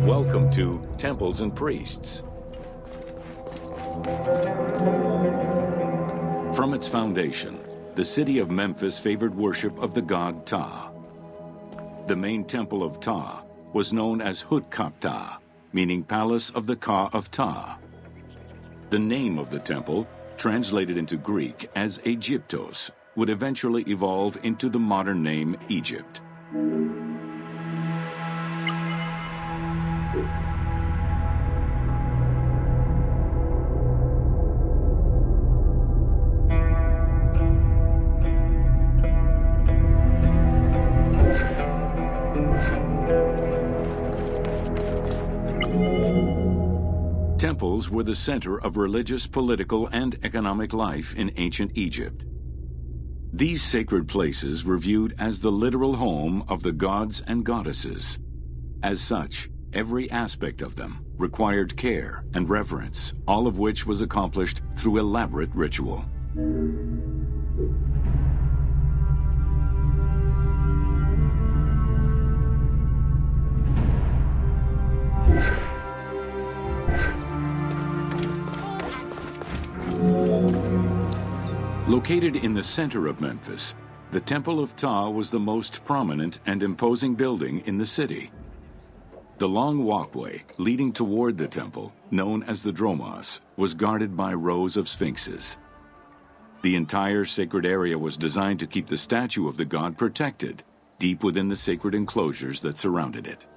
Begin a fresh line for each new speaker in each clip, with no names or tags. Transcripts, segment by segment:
Welcome to Temples and Priests. From its foundation, the city of Memphis favored worship of the god Ptah. The main temple of Ptah was known as Hutkaptah, meaning Palace of the Ka of Ptah. The name of the temple, translated into Greek as Aegyptos, would eventually evolve into the modern name Egypt. Temples were the center of religious, political, and economic life in ancient Egypt. These sacred places were viewed as the literal home of the gods and goddesses. As such, every aspect of them required care and reverence, all of which was accomplished through elaborate ritual. Located in the center of Memphis, the Temple of Ptah was the most prominent and imposing building in the city. The long walkway leading toward the temple, known as the Dromos, was guarded by rows of sphinxes. The entire sacred area was designed to keep the statue of the god protected, deep within the sacred enclosures that surrounded it.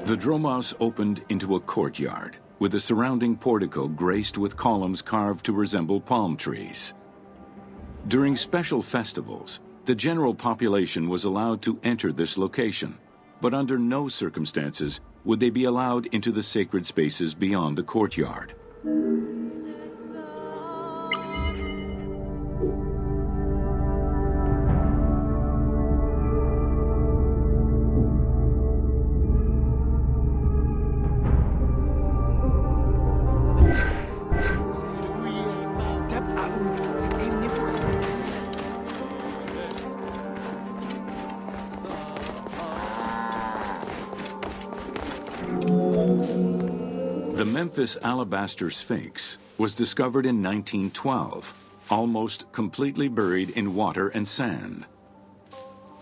The Dromos opened into a courtyard, with the surrounding portico graced with columns carved to resemble palm trees. During special festivals, the general population was allowed to enter this location, but under no circumstances would they be allowed into the sacred spaces beyond the courtyard. The Memphis Alabaster Sphinx was discovered in 1912, almost completely buried in water and sand.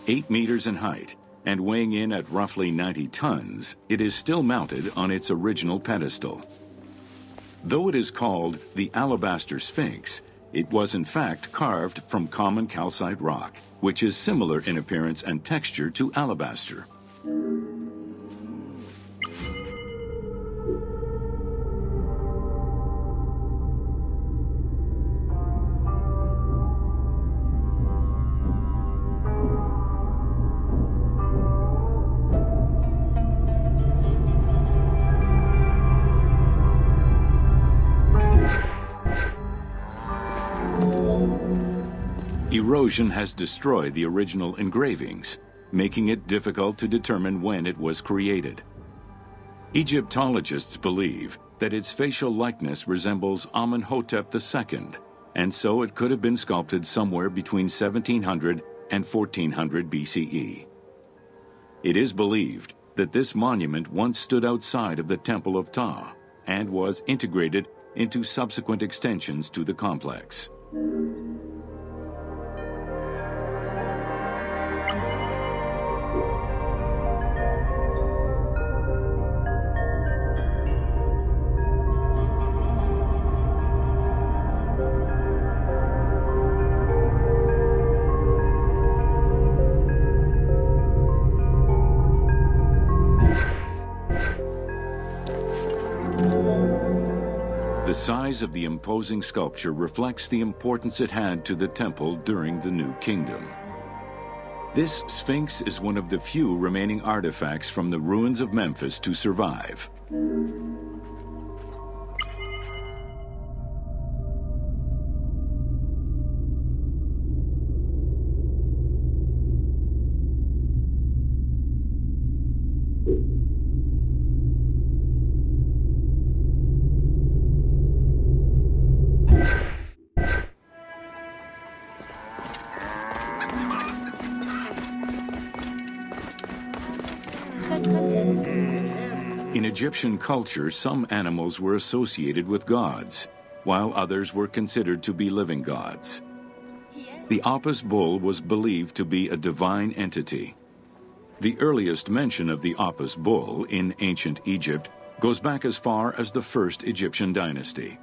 8 meters in height and weighing in at roughly 90 tons, it is still mounted on its original pedestal. Though it is called the Alabaster Sphinx, it was in fact carved from common calcite rock, which is similar in appearance and texture to alabaster. Erosion has destroyed the original engravings, making it difficult to determine when it was created. Egyptologists believe that its facial likeness resembles Amenhotep II, and so it could have been sculpted somewhere between 1700 and 1400 BCE. It is believed that this monument once stood outside of the Temple of Ptah and was integrated into subsequent extensions to the complex. The size of the imposing sculpture reflects the importance it had to the temple during the New Kingdom. This Sphinx is one of the few remaining artifacts from the ruins of Memphis to survive. Egyptian culture, some animals were associated with gods, while others were considered to be living gods. The Apis bull was believed to be a divine entity. The earliest mention of the Apis bull in ancient Egypt goes back as far as the first Egyptian dynasty.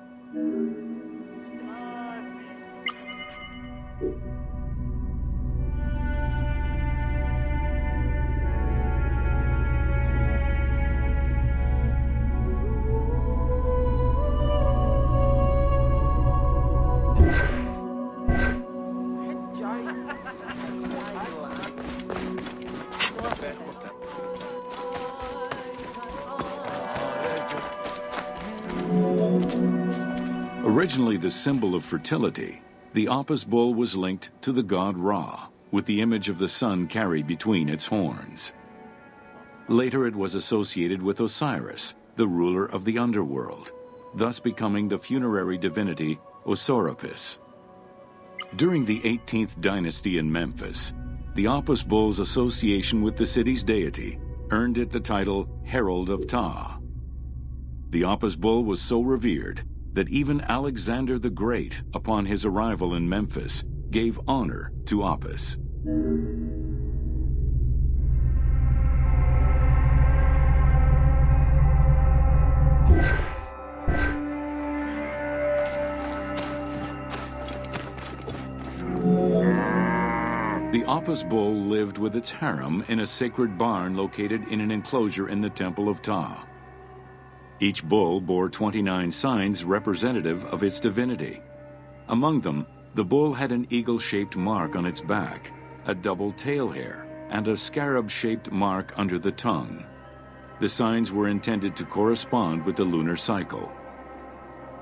Originally the symbol of fertility, the Apis bull was linked to the god Ra, with the image of the sun carried between its horns. Later it was associated with Osiris, the ruler of the underworld, thus becoming the funerary divinity Osiris. During the 18th dynasty in Memphis, the Apis bull's association with the city's deity earned it the title Herald of Ptah. The Apis bull was so revered that even Alexander the Great, upon his arrival in Memphis, gave honor to Apis. The Apis bull lived with its harem in a sacred barn located in an enclosure in the Temple of Ptah. Each bull bore 29 signs representative of its divinity. Among them, the bull had an eagle-shaped mark on its back, a double tail hair, and a scarab-shaped mark under the tongue. The signs were intended to correspond with the lunar cycle.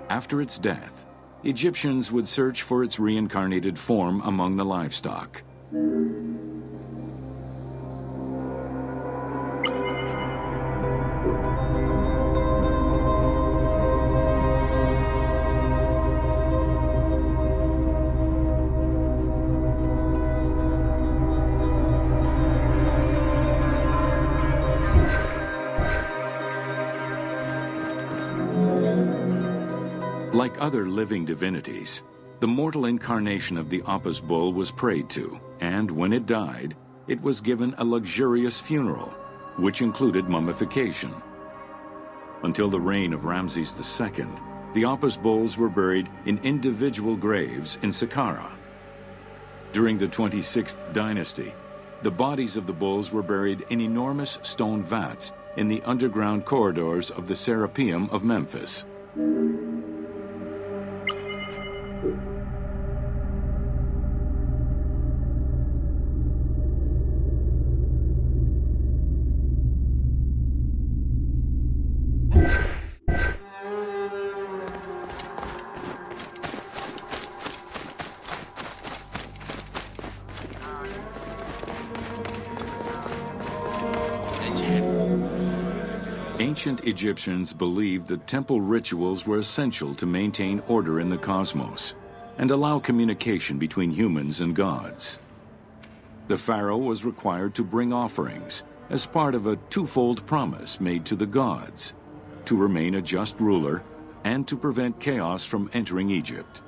After its death, Egyptians would search for its reincarnated form among the livestock. Like other living divinities, the mortal incarnation of the Apis bull was prayed to, and when it died, it was given a luxurious funeral, which included mummification. Until the reign of Ramses II, the Apis bulls were buried in individual graves in Saqqara. During the 26th dynasty, the bodies of the bulls were buried in enormous stone vats in the underground corridors of the Serapeum of Memphis. Ancient Egyptians believed that temple rituals were essential to maintain order in the cosmos and allow communication between humans and gods. The pharaoh was required to bring offerings as part of a twofold promise made to the gods: to remain a just ruler and to prevent chaos from entering Egypt.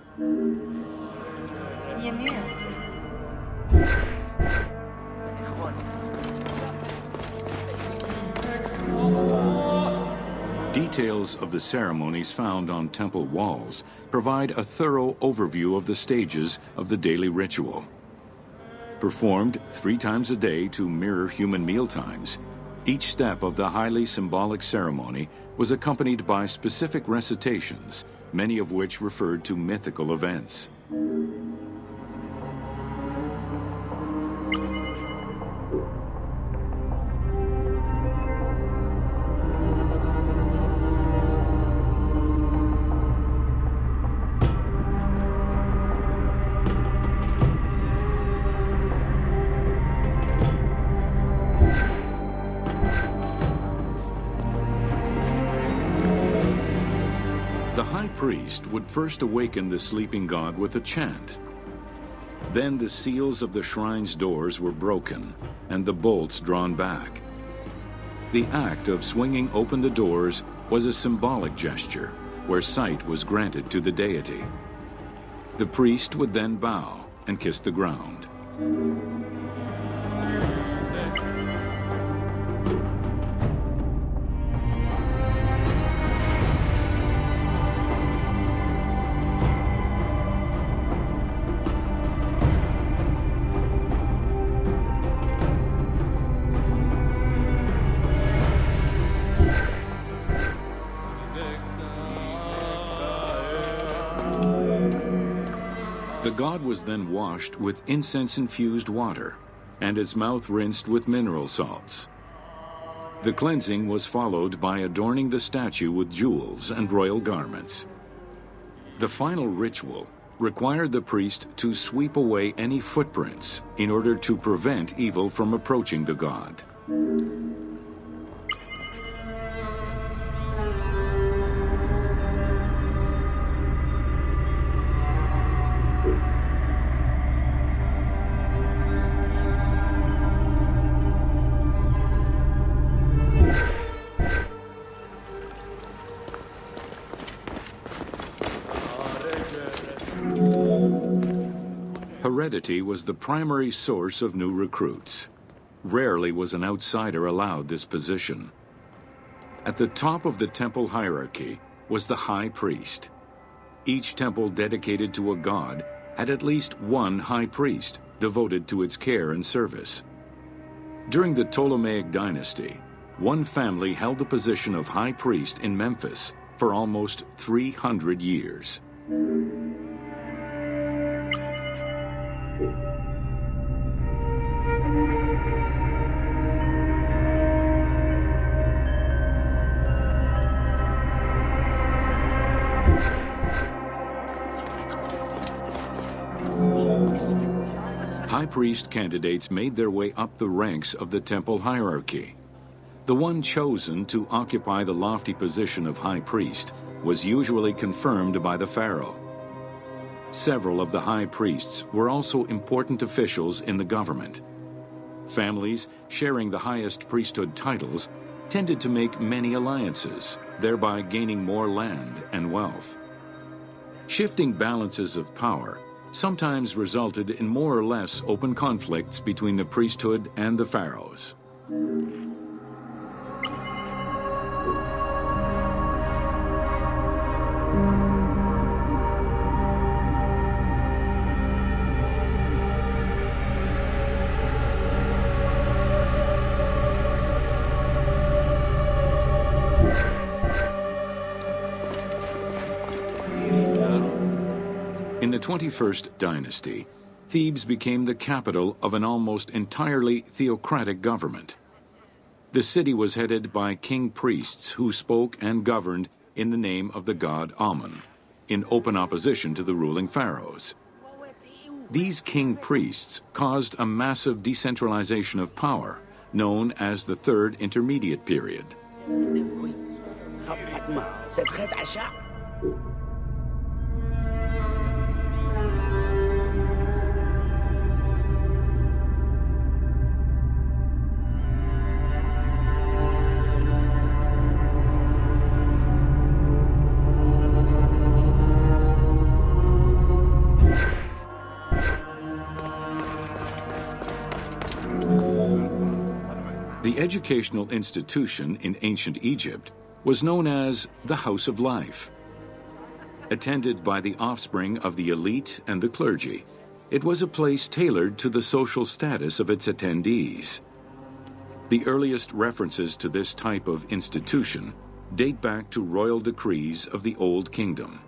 Details of the ceremonies found on temple walls provide a thorough overview of the stages of the daily ritual. Performed 3 times a day to mirror human mealtimes, each step of the highly symbolic ceremony was accompanied by specific recitations, many of which referred to mythical events. The high priest would first awaken the sleeping god with a chant. Then the seals of the shrine's doors were broken and the bolts drawn back. The act of swinging open the doors was a symbolic gesture where sight was granted to the deity. The priest would then bow and kiss the ground. The god was then washed with incense-infused water and its mouth rinsed with mineral salts. The cleansing was followed by adorning the statue with jewels and royal garments. The final ritual required the priest to sweep away any footprints in order to prevent evil from approaching the god. Heredity was the primary source of new recruits. Rarely was an outsider allowed this position. At the top of the temple hierarchy was the high priest. Each temple dedicated to a god had at least one high priest devoted to its care and service. During the Ptolemaic dynasty, one family held the position of high priest in Memphis for almost 300 years. High priest candidates made their way up the ranks of the temple hierarchy. The one chosen to occupy the lofty position of high priest was usually confirmed by the pharaoh. Several of the high priests were also important officials in the government. Families sharing the highest priesthood titles tended to make many alliances, thereby gaining more land and wealth. Shifting balances of power sometimes resulted in more or less open conflicts between the priesthood and the pharaohs. In the 21st dynasty, Thebes became the capital of an almost entirely theocratic government. The city was headed by king priests who spoke and governed in the name of the god Amun, in open opposition to the ruling pharaohs. These king priests caused a massive decentralization of power, known as the Third Intermediate Period. The educational institution in ancient Egypt was known as the House of Life. Attended by the offspring of the elite and the clergy, it was a place tailored to the social status of its attendees. The earliest references to this type of institution date back to royal decrees of the Old Kingdom.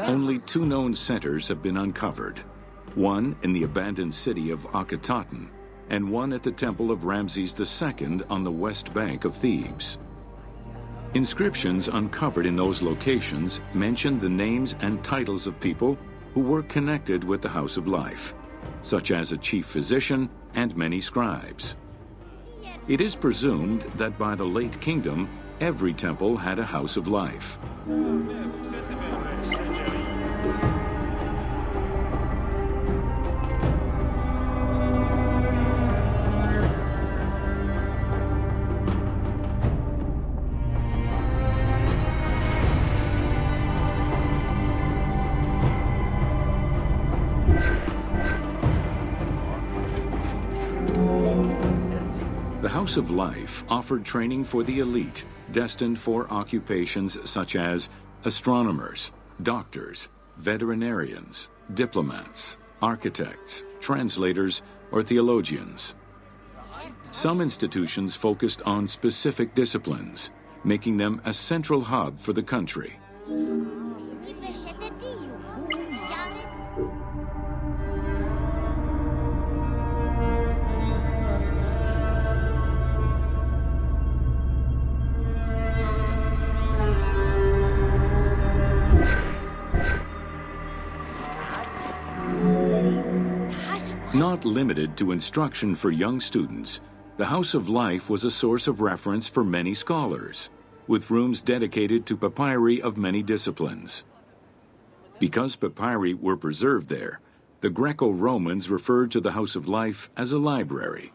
Only two known centers have been uncovered, one in the abandoned city of Akhetaten and one at the temple of Ramses II on the west bank of Thebes. Inscriptions uncovered in those locations mention the names and titles of people who were connected with the House of Life, such as a chief physician and many scribes. It is presumed that by the late kingdom, every temple had a house of life. The House of Life offered training for the elite, destined for occupations such as astronomers, doctors, veterinarians, diplomats, architects, translators, or theologians. Some institutions focused on specific disciplines, making them a central hub for the country. Not limited to instruction for young students, the House of Life was a source of reference for many scholars, with rooms dedicated to papyri of many disciplines. Because papyri were preserved there, the Greco-Romans referred to the House of Life as a library.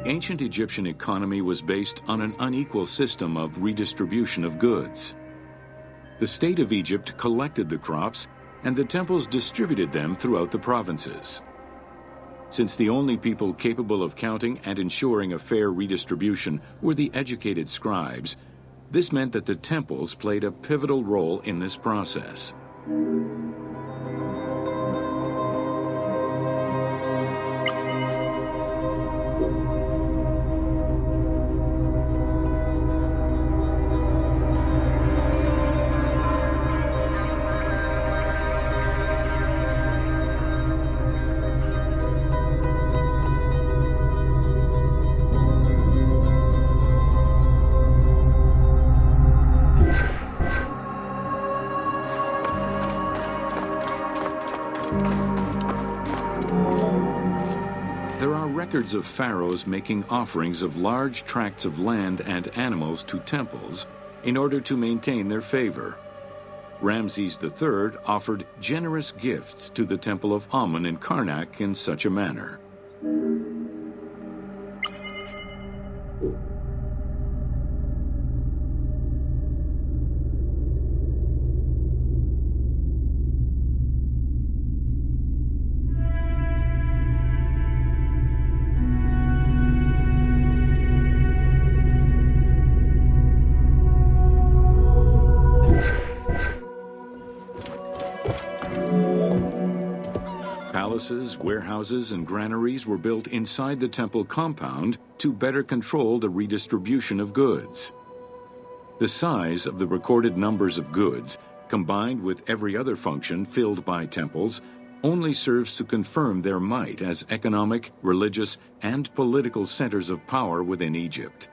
Ancient Egyptian economy was based on an unequal system of redistribution of goods. The state of Egypt collected the crops, and the temples distributed them throughout the provinces. Since the only people capable of counting and ensuring a fair redistribution were the educated scribes, this meant that the temples played a pivotal role in this process. There are records of pharaohs making offerings of large tracts of land and animals to temples in order to maintain their favor. Ramses III offered generous gifts to the temple of Amun in Karnak in such a manner. Palaces, warehouses, and granaries were built inside the temple compound to better control the redistribution of goods. The size of the recorded numbers of goods, combined with every other function filled by temples, only serves to confirm their might as economic, religious, and political centers of power within Egypt.